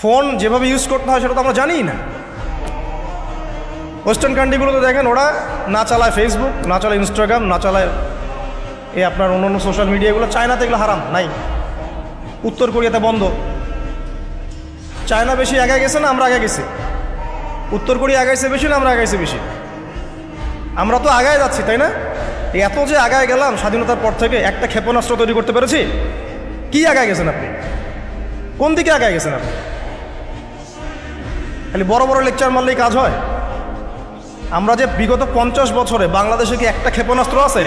Phone যেভাবে use করতে হয় সেটা তো আমরা জানিই না। ওয়েস্টার্ন কান্ট্রিগুলোতে দেখেন ওরা না চালায় ফেসবুক, না চালায় ইনস্টাগ্রাম, না চালায় এই আপনার অন্য সোশ্যাল মিডিয়াগুলো। চায়নাতে এগুলো হারাম, নাই। উত্তর কোরিয়াতে বন্ধ। চায়না বেশি আগে গেছে না আমরা আগে গেছি? উত্তর কোরিয়া আগাইছে বেশি না আমরা আগাইছি বেশি? আমরা তো আগায় যাচ্ছি, তাই না? এত যে আগায় গেলাম স্বাধীনতার পর থেকে, একটা ক্ষেপণাস্ত্র তৈরি করতে পেরেছি? কি আগায় গেছেন আপনি? কোন দিকে আগায় গেছেন আপনি? খালি বড় বড় লেকচার মারলেই কাজ হয়? আমরা যে বিগত 50 বছরে বাংলাদেশে কি একটা ক্ষেপণাস্ত্র আছে?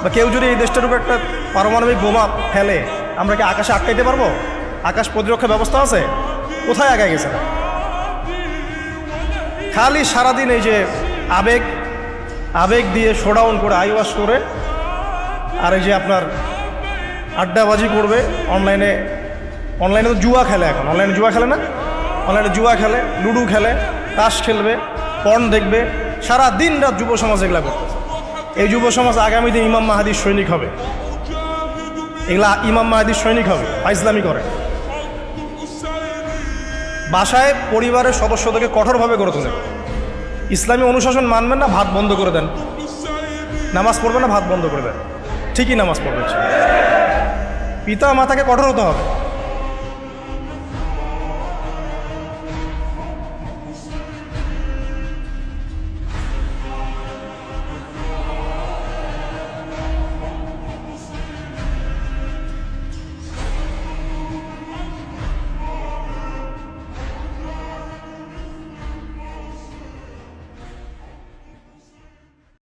বা কেউ যদি এই দেশটার উপর একটা পারমাণবিক বোমা ফেলে আমরা কি আকাশে আটকাইতে পারবো? আকাশ প্রতিরক্ষা ব্যবস্থা আছে? কোথায় আগায় গেছে না? খালি সারাদিন এই যে আবেগ দিয়ে শোডাউন করে, আইওয়াশ করে, আর এই যে আপনার আড্ডাবাজি করবে অনলাইনে তো জুয়া খেলে। এখন অনলাইনে জুয়া খেলে না? অনলাইনে জুয়া খেলে, লুডো খেলে, তাস খেলবে, পর্ন দেখবে, সারা দিন রাত যুব সমাজ এগুলা করতেছে। এই যুব সমাজ আগামী দিন ইমাম মাহাদির সৈনিক হবে। এগুলা ইমাম মাহাদির সৈনিক হবে, ফাইজলামি করে। বাসায় পরিবারের সদস্যদেরকে কঠোরভাবে গড়ে তোলে। ইসলামী অনুশাসন মানবেন না, ভাত বন্ধ করে দেন। নামাজ পড়বেন না, ভাত বন্ধ করে দেন। ঠিকই নামাজ পড়বেন। পিতা মাতাকে কঠোর হতে হবে।